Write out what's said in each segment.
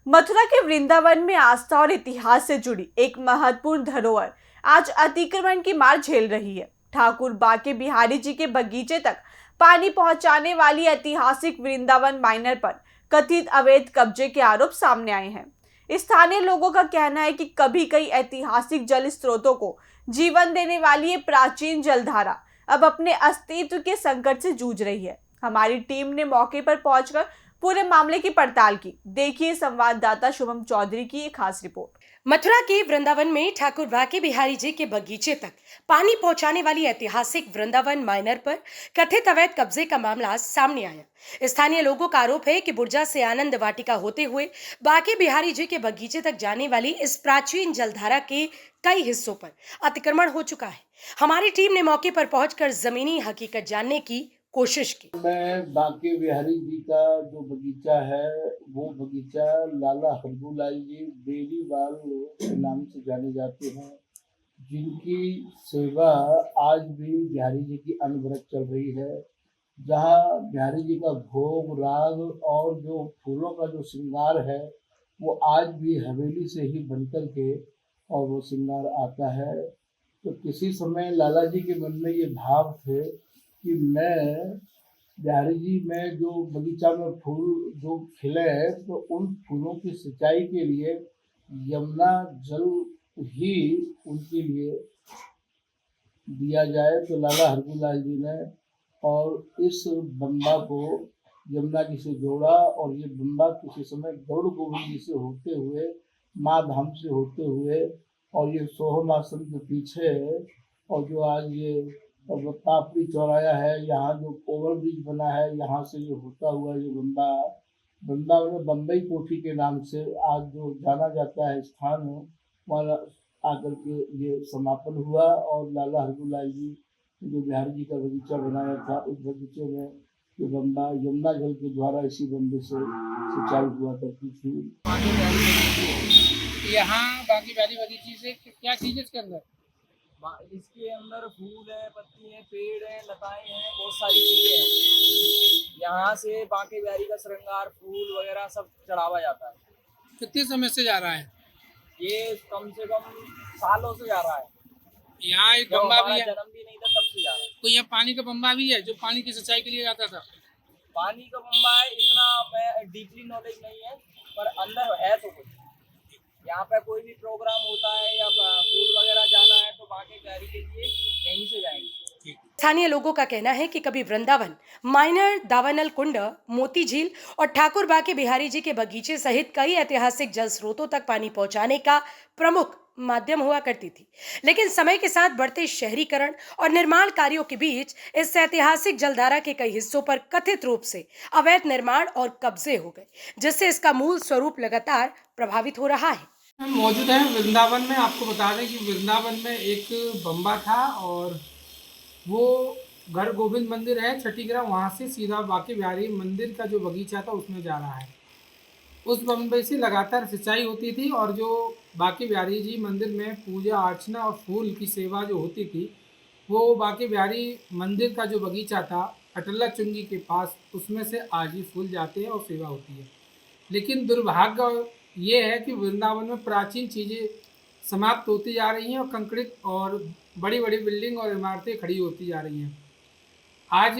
मथुरा के वृंदावन में आस्था और इतिहास से जुड़ी एक महत्वपूर्ण धरोहर आज अतिक्रमण की मार झेल रही है। ठाकुर बाके बिहारी जी के बगीचे तक पानी पहुंचाने वाली ऐतिहासिक वृंदावन माइनर पर कथित अवैध कब्जे के आरोप सामने आए हैं। स्थानीय लोगों का कहना है कि कभी कई ऐतिहासिक जल स्रोतों को जीवन देने वाली ये प्राचीन जलधारा अब अपने अस्तित्व के संकट से जूझ रही है। हमारी टीम ने मौके पर पहुंचकर पूरे मामले की पड़ताल की। देखिए संवाददाता शुभम चौधरी की एक खास रिपोर्ट। मथुरा के वृंदावन में ठाकुर बाके बिहारी जी के बगीचे तक पानी पहुंचाने वाली ऐतिहासिक वृंदावन माइनर पर कथित अवैध कब्जे का मामला सामने आया। स्थानीय लोगों का आरोप है कि बुर्जा से आनंद वाटिका होते हुए बाके बिहारी जी के बगीचे तक जाने वाली इस प्राचीन जलधारा के कई हिस्सों पर अतिक्रमण हो चुका है। हमारी टीम ने मौके पर पहुंचकर जमीनी हकीकत जानने की कोशिश की। मैं बाके बिहारी जी का जो बगीचा है वो बगीचा लाला हरगूलाल जी बेरीवाल के नाम से जाने जाते हैं, जिनकी सेवा आज भी बिहारी जी की अनवरत चल रही है। जहाँ बिहारी जी का भोग राग और जो फूलों का जो श्रृंगार है वो आज भी हवेली से ही बनकर के और वो श्रृंगार आता है। तो किसी समय लाला जी के मन में ये भाव थे कि मैं बिहारी जी में जो बगीचा में फूल जो खिले हैं तो उन फूलों की सिंचाई के लिए यमुना जल ही उनके लिए दिया जाए। तो लाला हरगूलाल जी ने और इस बम्बा को यमुना जी से जोड़ा और ये बम्बा किसी समय गौड़ गोविंद जी से होते हुए माँ धाम से होते हुए और ये सोहम आश्रम के पीछे और जो आज ये पापड़ी चौराया है, यहाँ जो ओवर ब्रिज बना है, यहाँ से ये होता हुआ ये बम्बा में बम्बई कोठी के नाम से आज जो जाना जाता है स्थान, वहाँ आकर के ये समापन हुआ। और लाला हरगूलाल जी जो बिहारी जी का बगीचा बनाया था उस बगीचे में ये बम्बा यमुना जल के द्वारा इसी बम्बे से सिंचाई हुआ करती थी। यहाँ बाकी बिहारी बगीचे से क्या चीज़ है इसके अंदर? इसके अंदर फूल है, पत्ती है, पेड़ है, लताएं हैं, बहुत सारी चीजें हैं। यहाँ से बाके बिहारी का श्रृंगार फूल वगैरह सब चढ़ावा जाता है। कितने समय से जा रहा है? ये कम से कम सालों से जा रहा है। यहाँ एक जब बम्बा भी हमारा है, जन्म भी नहीं था तब से जा रहा है। तो यहाँ पानी का बम्बा भी है जो पानी की सिंचाई के लिए आता था। पानी का बम्बा है, इतना मैं डीपली नॉलेज नहीं है, पर अंदर है तो कुछ। यहाँ पे कोई भी प्रोग्राम होता है या फूल वगैरह जाना है तो बाके बिहारी के लिए यहीं से जाएंगे। स्थानीय लोगों का कहना है कि कभी वृंदावन माइनर, दावानल कुंड, मोती झील और ठाकुर बाके बिहारी जी के बगीचे सहित कई ऐतिहासिक जल स्रोतों तक पानी पहुंचाने का प्रमुख माध्यम हुआ करती थी। लेकिन समय के साथ बढ़ते शहरीकरण और निर्माण कार्यों के बीच इस ऐतिहासिक जलधारा के कई हिस्सों पर कथित रूप से अवैध निर्माण और कब्जे हो गए, जिससे इसका मूल स्वरूप लगातार प्रभावित हो रहा है। हम मौजूद हैं वृंदावन में। आपको बता दें कि वृंदावन में एक बम्बा था और वो घर गोविंद मंदिर है छठीग्राम, वहाँ से सीधा बाके बिहारी मंदिर का जो बगीचा था उसमें जा रहा है। उस बम्बे से लगातार सिंचाई होती थी और जो बाके बिहारी जी मंदिर में पूजा अर्चना और फूल की सेवा जो होती थी वो बाके बिहारी मंदिर का जो बगीचा था अटल्ला चुंगी के पास, उसमें से आज ही फूल जाते हैं और सेवा होती है। लेकिन दुर्भाग्य ये है कि वृंदावन में प्राचीन चीज़ें समाप्त होती जा रही हैं और कंकड़ित और बड़ी बड़ी बिल्डिंग और इमारतें खड़ी होती जा रही हैं। आज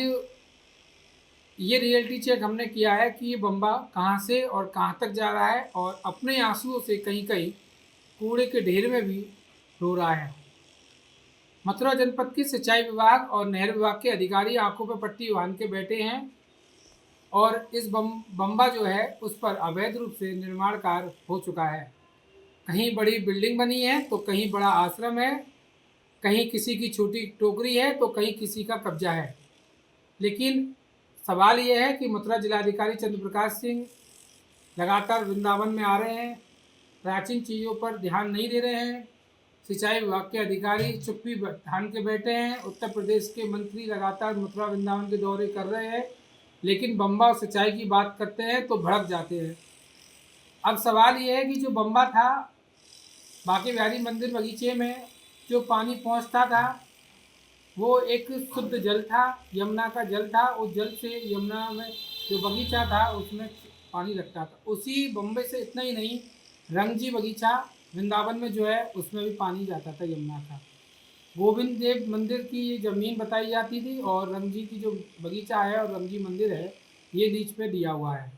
ये रियलिटी चेक हमने किया है कि ये बम्बा कहाँ से और कहाँ तक जा रहा है और अपने आंसुओं से कहीं कहीं कूड़े के ढेर में भी रो रहा है। मथुरा जनपद के सिंचाई विभाग और नहर विभाग के अधिकारी आंखों पर पट्टी बांध के बैठे हैं और इस बम्बा जो है उस पर अवैध रूप से निर्माण कार्य हो चुका है। कहीं बड़ी बिल्डिंग बनी है तो कहीं बड़ा आश्रम है, कहीं किसी की छोटी टोकरी है तो कहीं किसी का कब्जा है। लेकिन सवाल ये है कि मथुरा जिलाधिकारी चंद्र प्रकाश सिंह लगातार वृंदावन में आ रहे हैं, प्राचीन चीज़ों पर ध्यान नहीं दे रहे हैं। सिंचाई विभाग के अधिकारी चुप्पी ठान के बैठे हैं। उत्तर प्रदेश के मंत्री लगातार मथुरा वृंदावन के दौरे कर रहे हैं, लेकिन बम्बा और सिंचाई की बात करते हैं तो भड़क जाते हैं। अब सवाल ये है कि जो बम्बा था बाके बिहारी मंदिर बगीचे में जो पानी पहुंचता था वो एक शुद्ध जल था, यमुना का जल था। उस जल से यमुना में जो बगीचा था उसमें पानी लगता था। उसी बम्बे से इतना ही नहीं, रंगजी बगीचा वृंदावन में जो है उसमें भी पानी जाता था यमुना का। गोविंद देव मंदिर की ये ज़मीन बताई जाती थी और रंगजी की जो बगीचा है और रंगजी मंदिर है ये लीज पे दिया हुआ है।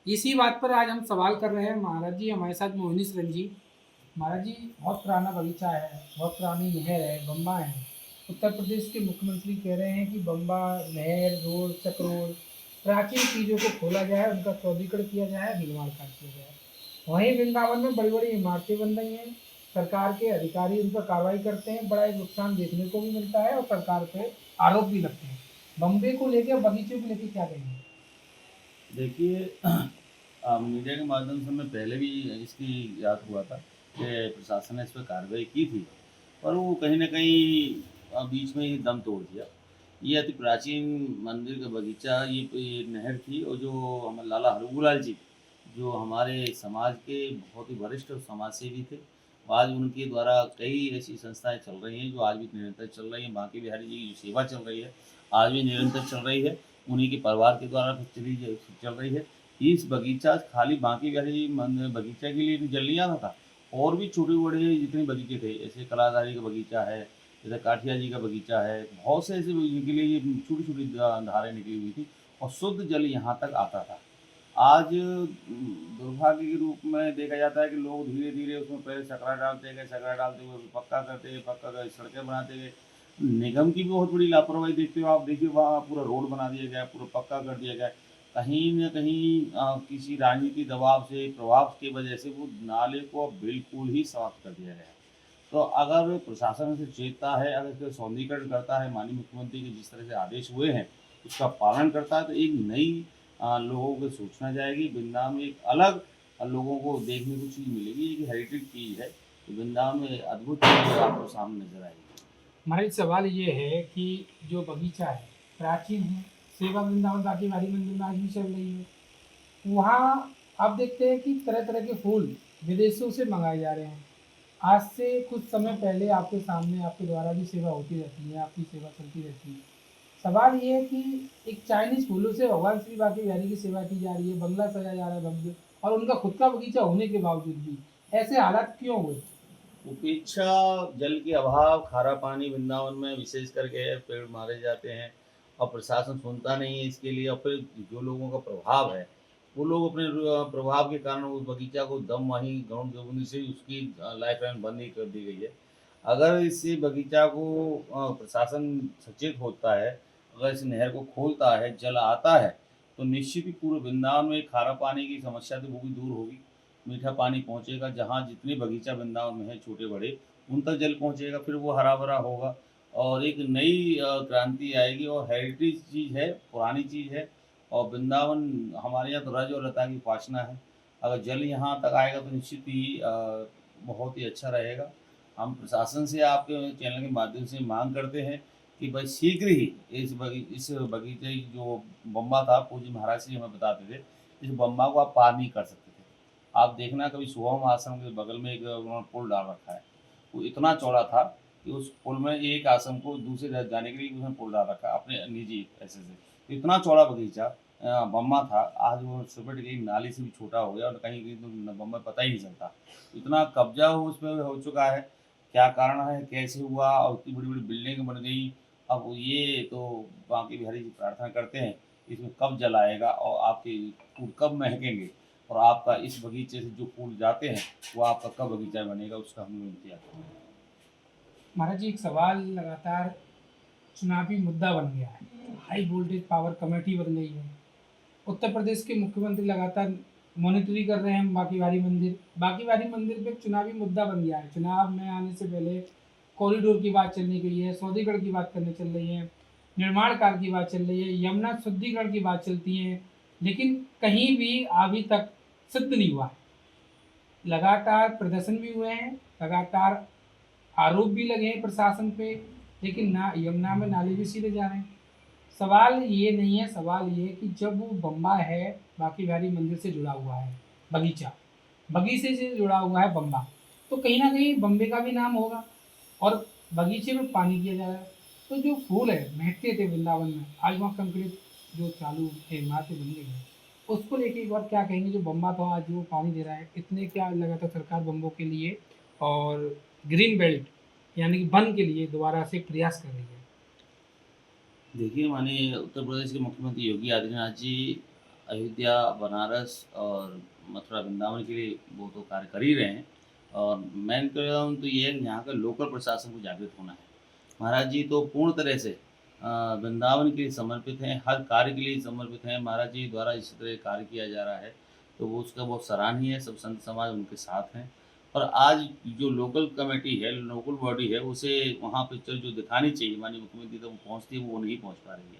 इसी बात पर आज हम सवाल कर रहे हैं। महाराज जी हमारे साथ मोहिनी सरन जी। महाराज जी, बहुत पुराना बगीचा है, बहुत पुरानी नहर है, बम्बा है। उत्तर प्रदेश के मुख्यमंत्री कह रहे हैं कि बम्बा नहर, रोड, चक रोड, प्राचीन चीज़ों को खोला जाए, उनका चौड़ीकरण किया जाए, निर्माण कार्य किया जाए। वहीं वृंदावन में बड़ी बड़ी इमारतें बन रही हैं, सरकार के अधिकारी उन पर कार्रवाई करते हैं, बड़ा एक नुकसान देखने को भी मिलता है और सरकार पे आरोप भी लगते हैं। बम्बे को लेकर, बगीचे को लेकर क्या कहेंगे? देखिए, मीडिया के माध्यम से हमें पहले भी इसकी याद हुआ था कि प्रशासन ने इस पर कार्रवाई की थी, पर वो कहीं ना कहीं बीच में ही दम तोड़ दिया। ये अति प्राचीन मंदिर का बगीचा, ये नहर थी, और जो हमारे लाला हरगूलाल जी, जो हमारे समाज के बहुत ही वरिष्ठ समाज सेवी थे, आज उनके द्वारा कई ऐसी संस्थाएं चल रही हैं जो आज भी निरंतर चल रही हैं। बांके बिहारी जी की जो सेवा चल रही है आज भी निरंतर चल रही है, उन्हीं के परिवार के द्वारा चल रही है। इस बगीचा खाली बांके बिहारी जी बगीचा के लिए जल नहीं आता था, और भी छोटे बड़े जितने बगीचे थे, जैसे कलाधारी का बगीचा है, जैसे काठिया जी का बगीचा है, बहुत से ऐसे इनके लिए छोटी छोटी धारें निकली हुई थी और शुद्ध जल यहाँ तक आता था। आज दुर्भाग्य के रूप में देखा जाता है कि लोग धीरे धीरे उसमें पहले सकरा डालते गए, सकरा डालते हुए पक्का करते गए, पक्का कर सड़कें बनाते गए। निगम की भी बहुत बड़ी लापरवाही देखते हो आप। देखिए, वहाँ पूरा रोड बना दिया गया, पूरा पक्का कर दिया गया। कहीं न कहीं किसी राजनीति दबाव से, प्रभाव की वजह से वो नाले को बिल्कुल ही समाप्त कर दिया गया। तो अगर प्रशासन से चेतता है, अगर इसका सौंदर्यीकरण करता है, माननीय मुख्यमंत्री के जिस तरह से आदेश हुए हैं उसका पालन करता है, तो एक नई लोगों को सूचना जाएगी। वृंदावन में एक अलग लोगों को देखने को चीज़ मिलेगी, एक हेरिटेज चीज़ है। तो वृंदावन में अद्भुत चीज़ आपको सामने नजर आएगी। हमारा सवाल ये है कि जो बगीचा है प्राचीन है, सेवा वृंदावन बाकी बिहारी मंदिर में आज भी चल रही है। वहाँ आप देखते हैं कि तरह तरह के फूल विदेशों से मंगाए जा रहे हैं। आज से कुछ समय पहले आपके सामने, आपके द्वारा भी सेवा होती रहती है, आपकी सेवा चलती रहती है। सवाल ये है कि एक चाइनीज फूलों से भगवान श्री बांके बिहारी की सेवा की जा रही है, बंगला सजाया जा रहा है भव्य, और उनका खुद का बगीचा होने के बावजूद भी ऐसे हालात क्यों हुए? उपेक्षा, जल के अभाव, खारा पानी वृंदावन में विशेष करके है, पेड़ मारे जाते हैं और प्रशासन सुनता नहीं है इसके लिए। और फिर जो लोगों का प्रभाव है, वो लोग अपने प्रभाव के कारण उस बगीचा को दम वहीं ग्राउंड जमीन से उसकी लाइफ लाइन बंद ही कर दी गई है। अगर इस बगीचा को प्रशासन सचेत होता है, अगर इस नहर को खोलता है, जल आता है, तो निश्चित ही पूरे वृंदावन में खारा पानी की समस्या तो वो भी दूर होगी। मीठा पानी पहुँचेगा, जहाँ जितने बगीचा वृंदावन में है छोटे बड़े, उन तक जल पहुँचेगा, फिर वो हरा भरा होगा और एक नई क्रांति आएगी। और हेरिटेज चीज़ है, पुरानी चीज़ है, और वृंदावन हमारे यहाँ तो रज और लता की उपासना है। अगर जल यहाँ तक आएगा तो निश्चित ही बहुत ही अच्छा रहेगा। हम प्रशासन से आपके चैनल के माध्यम से मांग करते हैं कि भाई शीघ्र ही इस बगीचे जो बम्बा था, पूज्य महाराज जी हमें बताते थे, इस बम्बा को आप पार नहीं कर सकते थे। आप देखना, कभी शुभम आश्रम के बगल में एक उन्होंने पुल डाल रखा है, वो इतना चौड़ा था कि उस पुल में एक आश्रम को दूसरे जगह जाने के लिए उसने पुल डाल रखा है अपने निजी पैसे से। इतना चौड़ा बगीचा बम्बा था, आज वो सिमट गई, नाली से भी छोटा हो गया और कहीं कहीं तो बम्बा पता ही नहीं चलता। इतना कब्जा उस पर हो चुका है, क्या कारण है, कैसे हुआ, और इतनी बड़ी बड़ी बिल्डिंग बन गई। अब ये तो बांके बिहारी जी प्रार्थना करते हैं इसमें कब जल आएगा और आपके फूल कब महकेंगे, और आपका इस बगीचे से जो फूल जाते हैं वो आपका कब बगीचा बनेगा, उसका हम इंतजार करें। महाराज जी, एक सवाल लगातार चुनावी मुद्दा बन गया है, हाई वोल्टेज पावर कमेटी बन गई है। उत्तर प्रदेश के मुख्यमंत्री लगातार मॉनिटरिंग कर रहे हैं बांके बिहारी मंदिर पे एक चुनावी मुद्दा बन गया है। चुनाव में आने से पहले कॉरिडोर की बात चलने गई है, सौंदर्यीकरण की बात करने चल रही है, निर्माण कार्य की बात चल रही है, यमुना शुद्धिकरण की बात चलती है, लेकिन कहीं भी अभी तक सिद्ध नहीं हुआ है। लगातार प्रदर्शन भी हुए हैं, लगातार आरोप भी लगे हैं प्रशासन पे, लेकिन ना यमुना में नाले भी सीधे जा रहे हैं। सवाल ये नहीं है, सवाल ये है कि जब वो बम्बा है, बांके बिहारी मंदिर से जुड़ा हुआ है बगीचे से जुड़ा हुआ है बम्बा, तो कहीं ना कहीं बम्बे का भी नाम होगा और बगीचे में पानी किया जा रहा है। तो जो फूल है महकते थे वृंदावन में, आज वहाँ कंक्रीट जो चालू है, इमारतें बन गई हैं, उसको लेके एक बार क्या कहेंगे, जो बम्बा था आज वो पानी दे रहा है, इतने क्या लगातार सरकार बम्बों के लिए और ग्रीन बेल्ट यानी कि वन के लिए दोबारा से प्रयास कर रही है। देखिए, माननीय उत्तर प्रदेश के मुख्यमंत्री योगी आदित्यनाथ जी अयोध्या, बनारस और मथुरा वृंदावन के लिए वो तो कार्य कर ही रहे हैं। और मैं कह रहा हूँ तो ये है कि यहाँ का लोकल प्रशासन को जागृत होना है। महाराज जी तो पूर्ण तरह से वृंदावन के लिए समर्पित हैं, हर कार्य के लिए समर्पित हैं। महाराज जी द्वारा इस तरह कार्य किया जा रहा है तो वो उसका बहुत सराहनीय है। सब संत समाज उनके साथ हैं। और आज जो लोकल कमेटी है, लोकल बॉडी है, उसे वहाँ पिक्चर जो दिखानी चाहिए माननीय मुख्यमंत्री तक वो पहुँचती है, वो नहीं पहुँच पा रही है।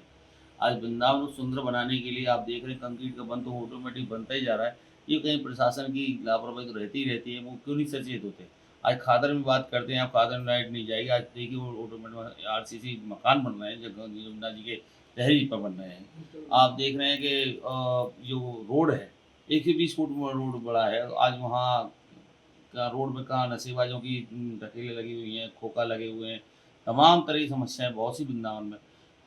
आज वृंदावन को सुंदर बनाने के लिए आप देख रहे हैं कंक्रीट का बन तो ऑटोमेटिक बनता ही जा रहा है। ये कहीं प्रशासन की लापरवाही तो रहती ही रहती है, वो क्यों नहीं सचेत होते। आज खादर में बात करते हैं, आप खादर में लाइट नहीं जाएगी। आज देखिए वो ऑटोमेटिक RCC मकान बन रहे हैं, जो यमुना जी के तहरीर पर बन रहे हैं। आप देख रहे हैं कि जो रोड है 120 फुट रोड बड़ा है। आज वहाँ का रोड में कहाँ नशेबाजों की ढकेलें लगी हुई हैं, खोखा लगे हुए हैं, तमाम तरह की समस्याएं बहुत सी वृंदावन में।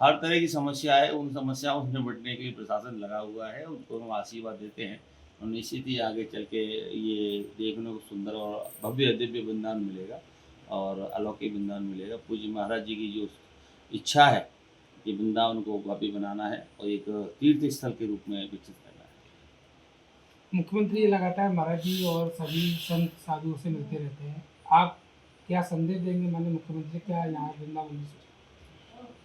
हर तरह की समस्या है, उन समस्याओं से निपटने के लिए प्रशासन लगा हुआ है। उनको हम आशीर्वाद देते हैं और निश्चित ही आगे चल के ये देखने को सुंदर और भव्य दिव्य वृंदावन मिलेगा और अलौकिक वृंदावन मिलेगा। पूज्य महाराज जी की जो इच्छा है कि वृंदावन को भव्य बनाना है और एक तीर्थ स्थल के रूप में विकसित करना है। मुख्यमंत्री लगातार महाराज जी और सभी संत साधुओं से मिलते रहते हैं, आप क्या संदेश देंगे माननीय मुख्यमंत्री, क्या यहाँ वृंदावन से?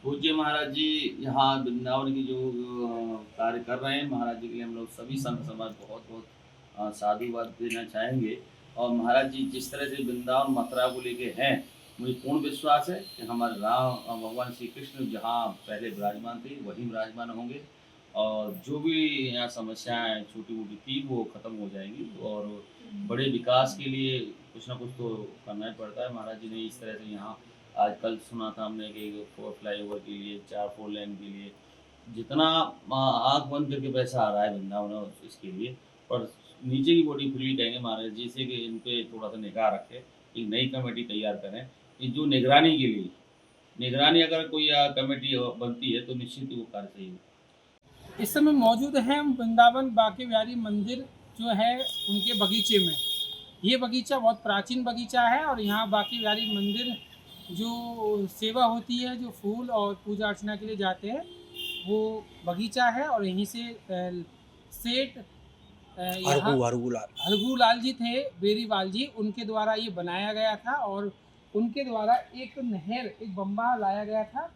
पूज्य महाराज जी यहाँ वृंदावन की जो कार्य कर रहे हैं, महाराज जी के लिए हम लोग सभी संत समाज बहुत बहुत साधुवाद देना चाहेंगे। और महाराज जी जिस तरह से वृंदावन मथुरा को लेके हैं, मुझे पूर्ण विश्वास है कि हमारे राम भगवान श्री कृष्ण जहाँ पहले विराजमान थे वहीं विराजमान होंगे और जो भी यहाँ समस्याएं छोटी मोटी थी वो खत्म हो जाएंगी। और बड़े विकास के लिए कुछ ना कुछ तो करना ही पड़ता है। महाराज जी ने इस तरह से यहाँ आज कल सुना था हमने कि 4 फ्लाईओवर के लिए, 4 4 लेन के लिए जितना आँख बंद करके पैसा आ रहा है वृंदावन और इसके लिए, और नीचे की बॉडी फ्री कहेंगे महाराज जी से कि इन पे थोड़ा सा निगाह रखें, एक नई कमेटी तैयार करें कि जो निगरानी के लिए, निगरानी अगर कोई कमेटी बनती है तो निश्चित ही वो कार्य सही हो। इस समय मौजूद हैं हम वृंदावन बांके बिहारी मंदिर जो है उनके बगीचे में। ये बगीचा बहुत प्राचीन बगीचा है और यहाँ बांके बिहारी मंदिर जो सेवा होती है, जो फूल और पूजा अर्चना के लिए जाते हैं, वो बगीचा है। और यहीं से सेठ हरगू लाल जी थे, बेरीवाल जी, उनके द्वारा ये बनाया गया था और उनके द्वारा एक नहर, एक बम्बा लाया गया था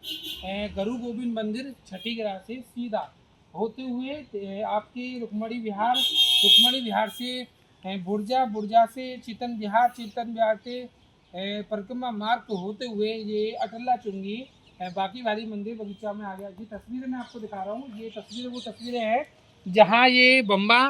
गुरु गोविंद मंदिर छठीगढ़ से सीधा होते हुए आपके रुक्मणी विहार से बुर्जा, बुर्जा से चितन विहार से परिक्रमा मार्ग को होते हुए ये अटला चुंगी बांके बिहारी मंदिर बगीचा में आ गया। ये तस्वीरें मैं आपको दिखा रहा हूँ, ये तस्वीरें वो तस्वीरें हैं जहाँ ये बम्बा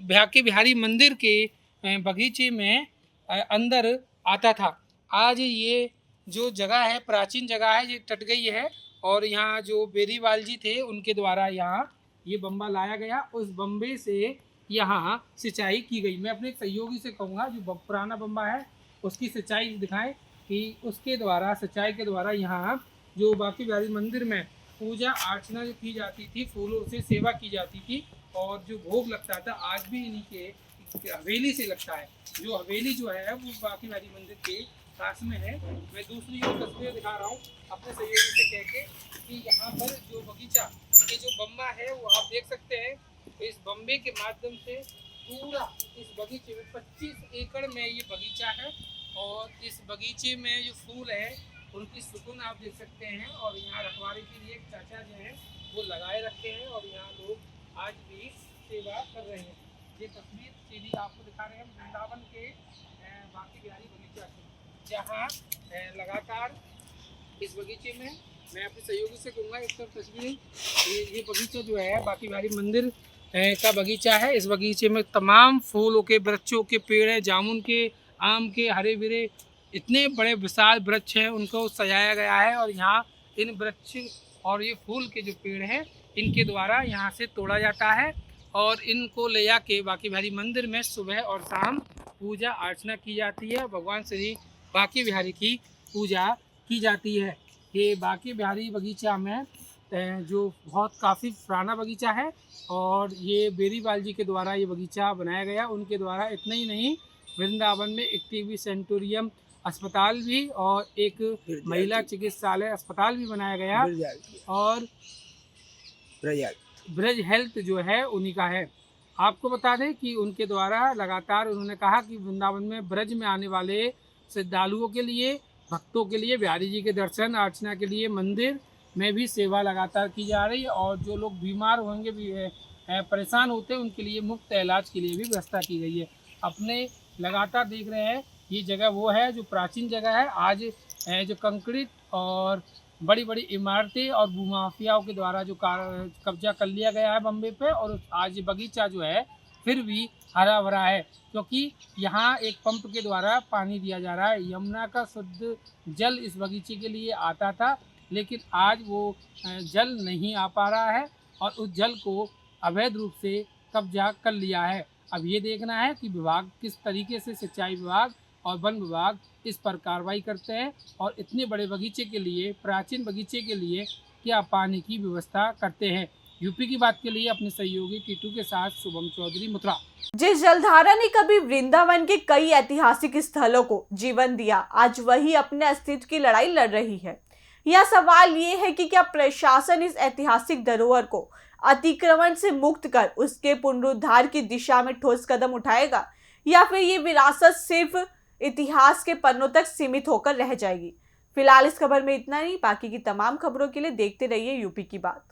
बांके बिहारी मंदिर के बगीचे में अंदर आता था। आज ये जो जगह है, प्राचीन जगह है, ये टट गई है और यहाँ जो बेरीवाल जी थे उनके द्वारा यहाँ ये बम्बा लाया गया। उस बम्बे से यहाँ सिंचाई की गई। मैं अपने एक सहयोगी से कहूँगा जो पुराना बम्बा है उसकी सिंचाई दिखाएं कि उसके द्वारा, सिंचाई के द्वारा यहाँ जो बांके बिहारी मंदिर में पूजा अर्चना जो की जाती थी, फूलों से सेवा की जाती थी और जो भोग लगता था आज भी इन्हीं के हवेली से लगता है। जो हवेली जो है वो बांके बिहारी मंदिर के पास में है। मैं दूसरी ओर तस्वीर दिखा रहा हूँ अपने सहयोगी से कह के कि यहाँ पर जो बगीचा, ये जो बम्बा है वो आप देख सकते हैं। इस बम्बे के माध्यम से पूरा इस बगीचे में 25 एकड़ में ये बगीचा है और इस बगीचे में जो फूल है उनकी सुकून आप देख सकते हैं। और यहाँ रखवाली के लिए एक चाचा जो हैं वो लगाए रखे हैं और यहाँ लोग आज भी सेवा कर रहे हैं। ये तस्वीर सीधी आपको दिखा रहे हैं वृंदावन के बांके बिहारी बगीचा से, जहाँ लगातार इस बगीचे में मैं अपने सहयोगी से कहूँगा एक तरफ तस्वीर, ये बगीचा जो है बांके बिहारी मंदिर का बगीचा है। इस बगीचे में तमाम फूलों के वृक्षों के पेड़ हैं, जामुन के, आम के, हरे भरे इतने बड़े विशाल वृक्ष हैं, उनको सजाया गया है। और यहाँ इन वृक्ष और ये फूल के जो पेड़ हैं इनके द्वारा यहाँ से तोड़ा जाता है और इनको ले जाके बांके बिहारी मंदिर में सुबह और शाम पूजा अर्चना की जाती है। भगवान श्री बांके बिहारी की पूजा की जाती है। ये बांके बिहारी बगीचा में जो बहुत काफ़ी पुराना बगीचा है और ये बेरीवाल जी के द्वारा ये बगीचा बनाया गया। उनके द्वारा इतना ही नहीं, वृंदावन में एक टीबी सेंटोरियम अस्पताल भी और एक महिला चिकित्सालय अस्पताल भी बनाया गया और ब्रज हेल्थ जो है उन्हीं का है। आपको बता दें कि उनके द्वारा लगातार उन्होंने कहा कि वृंदावन में ब्रज में आने वाले श्रद्धालुओं के लिए, भक्तों के लिए, बिहारी जी के दर्शन अर्चना के लिए मंदिर में भी सेवा लगातार की जा रही है और जो लोग बीमार होंगे भी परेशान होते हैं उनके लिए मुफ्त इलाज के लिए भी व्यवस्था की गई है। अपने लगातार देख रहे हैं ये जगह वो है जो प्राचीन जगह है। आज जो कंक्रीट और बड़ी बड़ी इमारतें और भूमाफियाओं के द्वारा जो कब्जा कर लिया गया है बम्बे पे, और आज बगीचा जो है फिर भी हरा भरा है क्योंकि यहाँ एक पंप के द्वारा पानी दिया जा रहा है। यमुना का शुद्ध जल इस बगीचे के लिए आता था, लेकिन आज वो जल नहीं आ पा रहा है और उस जल को अवैध रूप से कब्जा कर लिया है। अब ये देखना है कि विभाग किस तरीके से, सिंचाई विभाग और वन विभाग इस पर कार्रवाई करते हैं और इतने बड़े बगीचे के लिए, प्राचीन बगीचे के लिए क्या पानी की व्यवस्था करते हैं। यूपी की बात के लिए अपने सहयोगी टीटू के साथ शुभम चौधरी, मथुरा। जिस जलधारा ने कभी वृंदावन के कई ऐतिहासिक स्थलों को जीवन दिया, आज वही अपने अस्तित्व की लड़ाई लड़ रही है। यह सवाल ये है कि क्या प्रशासन इस ऐतिहासिक धरोहर को अतिक्रमण से मुक्त कर उसके पुनरुद्धार की दिशा में ठोस कदम उठाएगा या फिर ये विरासत सिर्फ इतिहास के पन्नों तक सीमित होकर रह जाएगी। फिलहाल इस खबर में इतना ही। बाकी की तमाम खबरों के लिए देखते रहिए यूपी की बात।